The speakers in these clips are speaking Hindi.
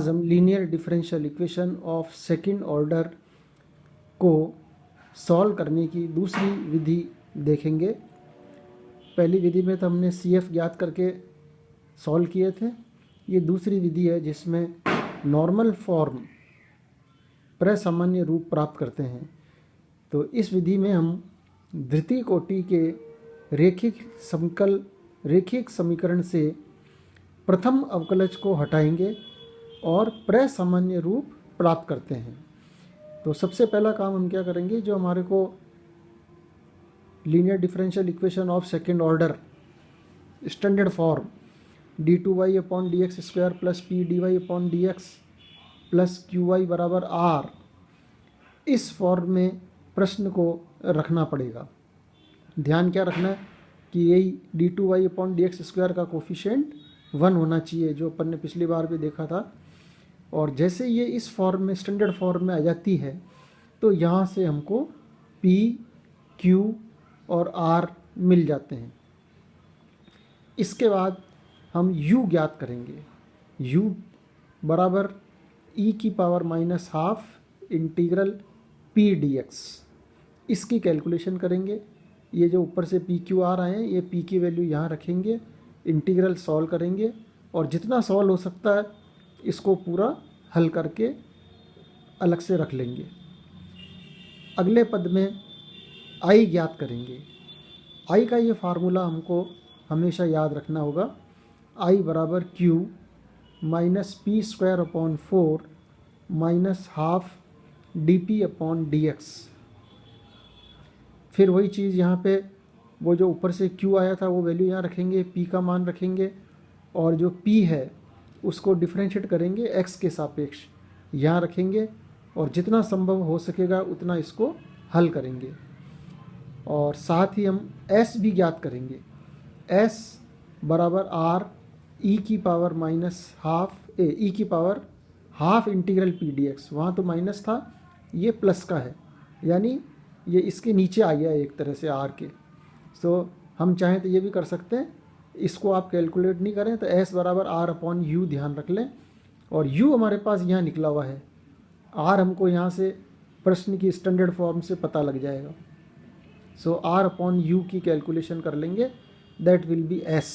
आज हम linear differential equation of second order को सॉल्व करने की दूसरी विधि देखेंगे। पहली विधि में तो हमने CF ज्ञात करके सॉल्व किए थे। ये दूसरी विधि है जिसमें नॉर्मल फॉर्म प्रसामान्य रूप प्राप्त करते हैं। तो इस विधि में हम द्वितीय कोटि के रेखिक समीकरण से प्रथम अवकलज को हटाएंगे और प्रसामान्य रूप प्राप्त करते हैं। तो सबसे पहला काम हम क्या करेंगे, जो हमारे को linear differential equation of second order standard form d2y/dx² plus p/dx plus qy बराबर r, इस फॉर्म में प्रश्न को रखना पड़ेगा। ध्यान क्या रखना है कि यही d2y/dx² का कोफिशिएंट 1 होना चाहिए, जो अपन ने पिछली बार भी देखा था। और जैसे ये इस फॉर्म में स्टैंडर्ड फॉर्म में आ जाती है तो यहाँ से हमको p, q और r मिल जाते हैं। इसके बाद हम u ज्ञात करेंगे। u बराबर e⁻½ इंटीग्रल p dx, इसकी कैलकुलेशन करेंगे। ये जो ऊपर से p q r आए हैं, ये p की वैल्यू यहाँ रखेंगे, इंटीग्रल सॉल्व करेंगे और जितना सॉल्व हो सकता है इसको पूरा हल करके अलग से रख लेंगे। अगले पद में i ज्ञात करेंगे। i का ये फार्मूला हमको हमेशा याद रखना होगा। i बराबर q minus p² minus half dp/dx। फिर वही चीज़ यहाँ पे वो जो ऊपर से q आया था वो वैल्यू यहाँ रखेंगे, p का मान रखेंगे और जो p है उसको डिफरेंशिएट करेंगे x के सापेक्ष, यहाँ रखेंगे और जितना संभव हो सकेगा उतना इसको हल करेंगे। और साथ ही हम s भी ज्ञात करेंगे। s बराबर r e⁻½ integral p dx, वहाँ तो माइनस था, ये प्लस का है, यानी ये इसके नीचे आ गया एक तरह से r के। सो हम चाहें तो ये भी कर सकते हैं, इसको आप कैलकुलेट नहीं करें तो s बराबर r/u ध्यान रख लें। और u हमारे पास यहाँ निकला हुआ है, r हमको यहाँ से प्रश्न की स्टैंडर्ड फॉर्म से पता लग जाएगा। सो r/u की कैलकुलेशन कर लेंगे, दैट विल बी s।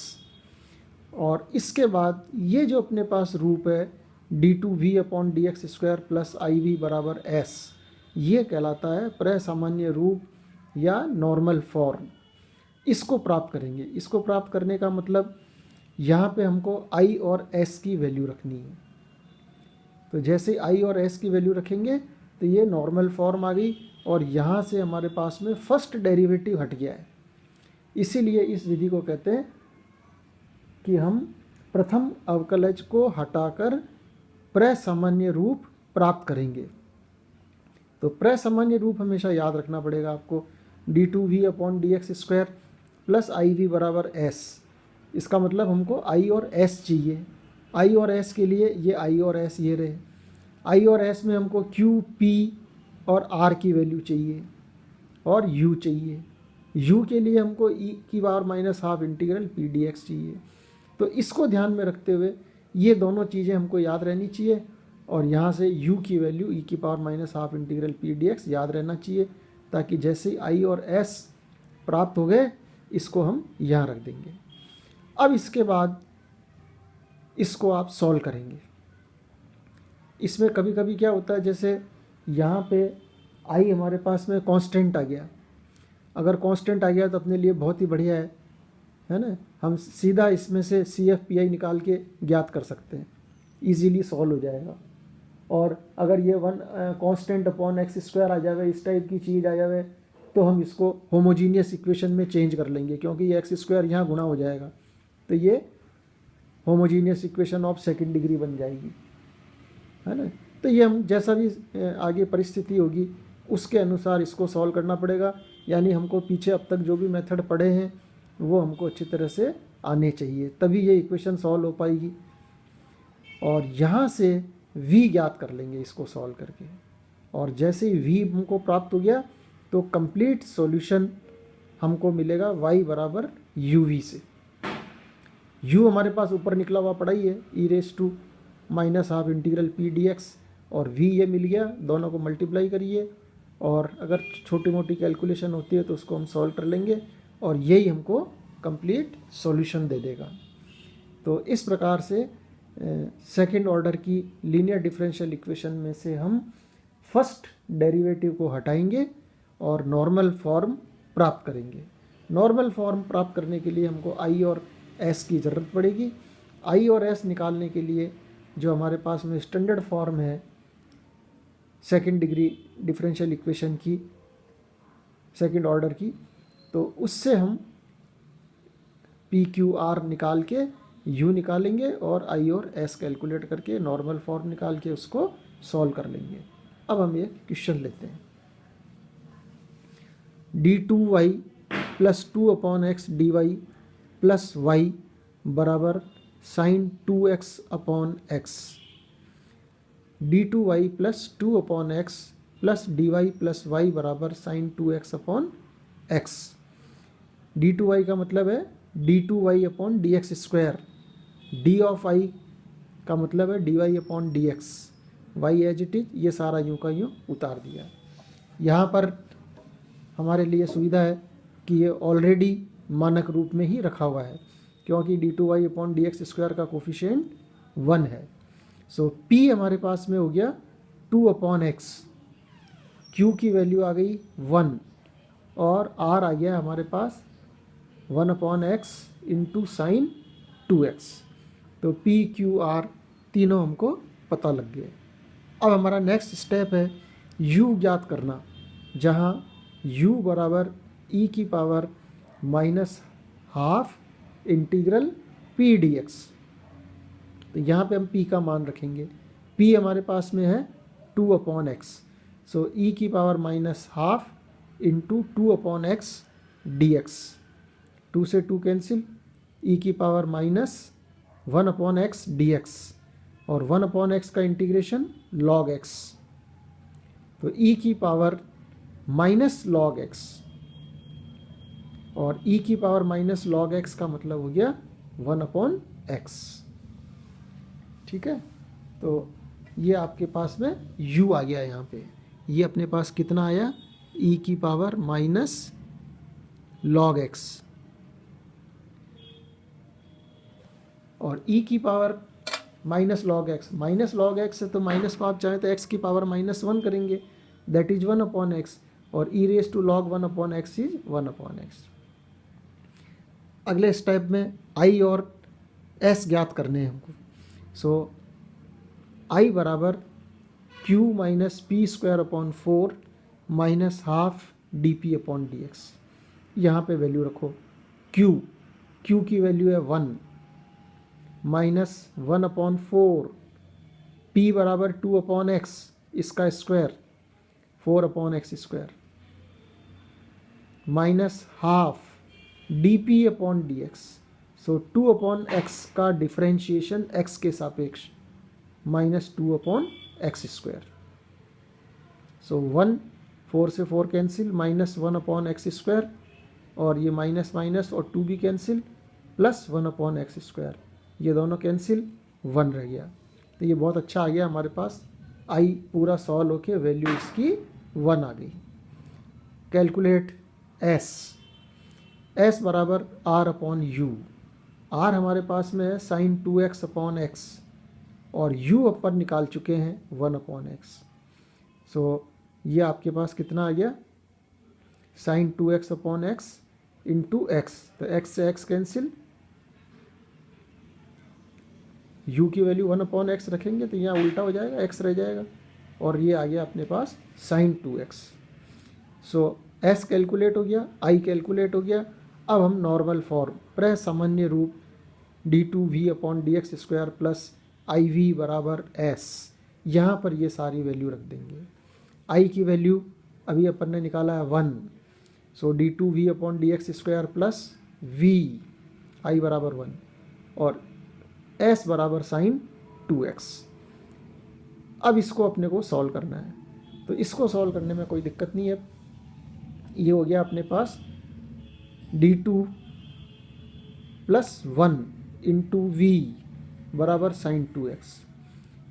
और इसके बाद ये जो अपने पास रूप है d2v/dx² प्लस iv बराबर s, ये कहलाता है प्रसामान्य रूप या नॉर्मल फॉर्म। इसको प्राप्त करेंगे। इसको प्राप्त करने का मतलब यहाँ पे हमको i और s की वैल्यू रखनी है। तो जैसे i और s की वैल्यू रखेंगे तो ये नॉर्मल फॉर्म आ गई और यहाँ से हमारे पास में फर्स्ट डेरिवेटिव हट गया है। इसीलिए इस विधि को कहते हैं कि हम प्रथम अवकलज को हटाकर प्रसामान्य रूप प्राप्त करेंगे। तो प्रसामान्य रूप हमेशा याद रखना पड़ेगा आपको, d2v/dx² प्लस iv बराबर s। इसका मतलब हमको i और s चाहिए। i और s के लिए ये i और s ये रहे। i और s में हमको q, p और r की वैल्यू चाहिए और u चाहिए। u के लिए हमको e⁻½ इंटीग्रल p dx चाहिए। तो इसको ध्यान में रखते हुए ये दोनों चीज़ें हमको याद रहनी चाहिए और यहाँ से u की value e⁻½ integral p dx याद रहना चाहिए, ताकि जैसे i और s प्राप्त हो गए इसको हम यहाँ रख देंगे। अब इसके बाद इसको आप सॉल्व करेंगे। इसमें कभी कभी क्या होता है, जैसे यहाँ पे i हमारे पास में कांस्टेंट आ गया। अगर कांस्टेंट आ गया तो अपने लिए बहुत ही बढ़िया है ना, हम सीधा इसमें से CF/PI निकाल के ज्ञात कर सकते हैं, इजीली सॉल्व हो जाएगा। और अगर ये 1 कांस्टेंट अपॉन x² आ जाए, इस टाइप की चीज़ आ जाए, तो हम इसको होमोजीनियस इक्वेशन में चेंज कर लेंगे, क्योंकि ये x² यहाँ गुणा हो जाएगा तो ये homogeneous equation of second degree बन जाएगी, है ना। तो ये हम जैसा भी आगे परिस्थिति होगी उसके अनुसार इसको सॉल्व करना पड़ेगा। यानी हमको पीछे अब तक जो भी मेथड पढ़े हैं वो हमको अच्छी तरह से आने चाहिए, तभी ये इक्वेशन सॉल्व हो पाएगी। और यहाँ से v ज्ञात कर लेंगे इसको सॉल्व करके, और जैसे ही v हमको प्राप्त हो गया तो कंप्लीट सॉल्यूशन हमको मिलेगा y बराबर uv से। u हमारे पास ऊपर निकला हुआ पड़ा ही है, e⁻² minus half integral P D x, और v ये मिल गया, दोनों को मल्टीप्लाई करिए, और अगर छोटी मोटी कैलकुलेशन होती है तो उसको हम सॉल्व कर लेंगे, और यही हमको कंप्लीट सॉल्यूशन दे देगा। तो इस प्रकार से सेकंड ऑर्डर की लीनियर डिफरेंशियल इक्वेशन में से हम फर्स्ट डेरिवेटिव को हटाएंगे और नॉर्मल फॉर्म प्राप्त करेंगे। नॉर्मल फॉर्म प्राप्त करने के लिए हमको आई और एस की ज़रूरत पड़ेगी। आई और एस निकालने के लिए जो हमारे पास में स्टैंडर्ड फॉर्म है सेकंड डिग्री डिफरेंशियल इक्वेशन की, सेकंड ऑर्डर की, तो उससे हम पी क्यू आर निकाल के यू निकालेंगे और आई और एस कैलकुलेट करके नॉर्मल फॉर्म निकाल के उसको सॉल्व कर लेंगे। अब हम ये क्वेश्चन लेते हैं। d2y plus 2/x dy plus y बराबर sine 2x upon x। d2y plus 2/x plus dy plus y बराबर sine 2x upon x। d2y का मतलब है d2y upon dx square, d of i का मतलब है dy upon dx, y as it is, ये सारा यूँ का यूँ उतार दिया। यहाँ पर हमारे लिए सुविधा है कि ये ऑलरेडी मानक रूप में ही रखा हुआ है, क्योंकि d2y अपॉन dx स्क्वायर का कोफिशिएंट 1 है। सो p हमारे पास में हो गया 2/x, q की वैल्यू आ गई 1, और r आ गया हमारे पास 1/x इंटू साइन 2x। तो p q r तीनों हमको पता लग गए। अब हमारा नेक्स्ट स्टेप है u ज्ञात करना, जहाँ u बराबर e की power minus half integral p dx। तो यहाँ पे हम p का मान रखेंगे। p हमारे पास में है 2/x, सो e की power minus half into 2/x dx, 2 से 2 कैंसिल, e की पावर माइनस 1/x dx, और 1/x का इंटीग्रेशन log x, तो e की पावर माइनस log x, और e की पावर माइनस log x का मतलब हो गया 1/x। ठीक है, तो ये आपके पास में u आ गया। यहाँ पे ये अपने पास कितना आया, e की पावर माइनस log x, और e की power minus log x, minus log x है तो माइनस को आप चाहें तो x की पावर -1 करेंगे, दैट इज 1/x, और e raise to log 1/x is 1/x। अगले स्टेप में i और s ज्ञात करने हैं हमको। सो i बराबर q minus P square upon 4 minus half D P upon D x. यहाँ पर वैल्यू रखो, q की वैल्यू है 1 माइनस 1/4, p बराबर 2/x, इसका square 4/x square, minus half D P upon D X. So 2/x का डिफ्रेंशिएशन x के सापेक्ष माइनस 2/x स्क्वायर। सो 1, 4 से 4 कैंसिल, माइनस 1/x स्क्वायर, और ये माइनस माइनस और 2 भी कैंसिल, प्लस 1/x स्क्वायर, ये दोनों कैंसिल, 1 रह गया। तो ये बहुत अच्छा आ गया हमारे पास, आई पूरा सॉल्व होके वैल्यू इसकी 1 आ गई। कैलकुलेट एस बराबर r अपॉन यू। r हमारे पास में है साइन 2x अपॉन x, और u अपन निकाल चुके हैं 1/x। सो ये आपके पास कितना आ गया, sine 2x upon x into x, तो x से x कैंसिल, u की वैल्यू 1/x रखेंगे तो यहाँ उल्टा हो जाएगा, x रह जाएगा, और ये आ गया अपने पास साइन 2x। सो s कैलकुलेट हो गया, i कैलकुलेट हो गया। अब हम नॉर्मल फॉर्म, प्रसामान्य रूप d2v upon dx square plus iv बराबर s, यहाँ पर ये सारी वैल्यू रख देंगे। i की वैल्यू अभी अपन ने निकाला है 1, सो d2v upon dx square plus v, i बराबर 1, और s बराबर साइन 2x। अब इसको अपने को सॉल्व करना है, तो इसको सॉल्व करने में कोई दिक्कत नहीं है। ये हो गया अपने पास d2 प्लस 1 इंटू v बराबर साइन 2x।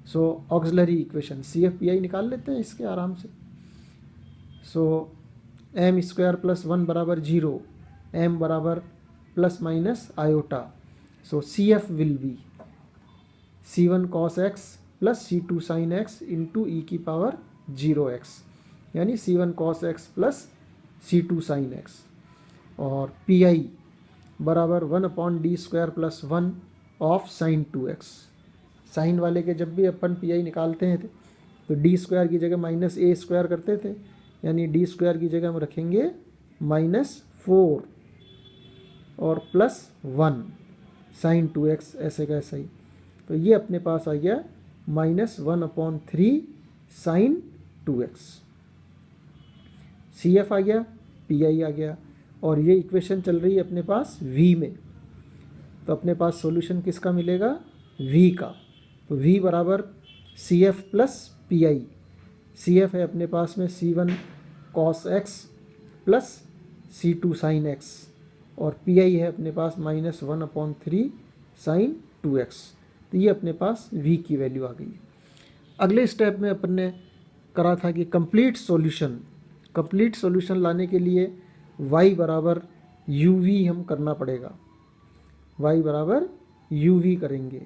सो ऑक्सिलरी इक्वेशन CF/PI निकाल लेते हैं इसके आराम से। सो m² + 1 बराबर 0, m बराबर plus minus iota. So CF will be C1 cos x + C2 sin x into e⁻0x, यानी C1 cos x + C2 sin x। और PI बराबर 1/d² + 1 of sin 2x। Sign वाले के जब भी अपन PI निकालते हैं तो d² की जगह -a² करते थे, यानी d² की जगह हम रखेंगे -4 और +1 sin 2x, ऐसे का ऐसा ही। तो ये अपने पास आ गया -1/3 sin 2x। CF आ गया, PI आ गया, और ये इक्वेशन चल रही है अपने पास V में। तो अपने पास सॉल्यूशन किसका मिलेगा? V का। तो V बराबर CF + PI। CF है अपने पास में C1 cos x + C2 sin x, और PI है अपने पास -1/3 sin 2x। तो ये अपने पास V की वैल्यू आ गई। अगले स्टेप में अपन ने करा था कि कंप्लीट सॉल्यूशन लाने के लिए y बराबर uv हम करना पड़ेगा। y बराबर uv करेंगे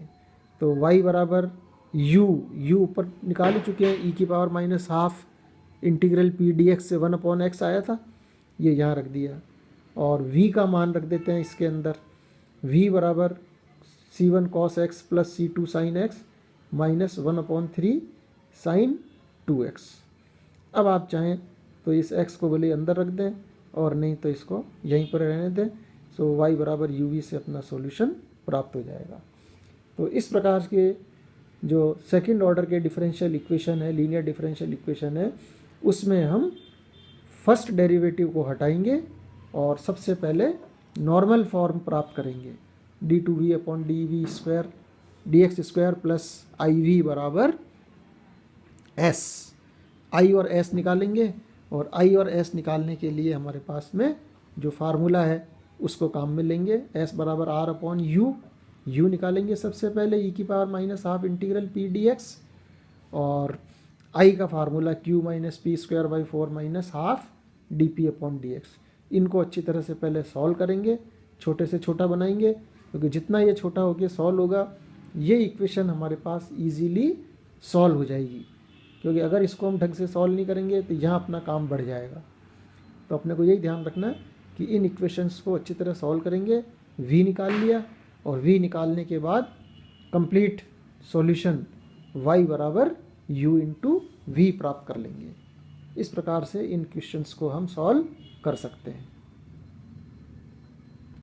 तो y बराबर u ऊपर निकाल ही चुके हैं, e⁻−12 इंटीग्रल p dx से 1/x आया था, ये यहाँ रख दिया। और v का मान रख देते हैं इसके अंदर। v बराबर C1 cos x + C2 sin x -1/3 sin 2x। अब आप चाहें तो इस x को भले अंदर रख दें और नहीं तो इसको यहीं पर रहने दें। सो y बराबर uv से अपना सॉल्यूशन प्राप्त हो जाएगा। तो इस प्रकार के जो सेकंड ऑर्डर के डिफरेंशियल इक्वेशन है, लीनियर डिफरेंशियल इक्वेशन है, उसमें हम फर्स्ट डेरिवेटिव को हटाएंगे और सबसे पहले नॉर्मल फॉर्म प्राप्त करेंगे। d2v/dv² dx² + iv बराबर s। i और s निकालेंगे, और i और s निकालने के लिए हमारे पास में जो फार्मूला है उसको काम में लेंगे। s बराबर r/u, u निकालेंगे सबसे पहले e⁻−12 इंटीग्रल p dx, और i का फार्मूला q - p²/4 - ½ dp/dx। इनको अच्छी तरह से पहले सॉल्व करेंगे, छोटे से छोटा बनाएंगे, क्योंकि जितना ये छोटा होकर सॉल्व होगा ये इक्वेशन हमारे पास इजीली सॉल्व हो जाएगी। क्योंकि अगर इसको हम ढंग से सॉल्व नहीं करेंगे तो यहाँ अपना काम बढ़ जाएगा। तो अपने को यही ध्यान रखना है कि इन इक्वेशंस को अच्छी तरह सॉल्व करेंगे। v निकाल लिया, और v निकालने के बाद कंप्लीट सॉल्यूशन y बराबर u इंटू v प्राप्त कर लेंगे। इस प्रकार से इन क्वेश्चंस को हम सॉल्व कर सकते हैं।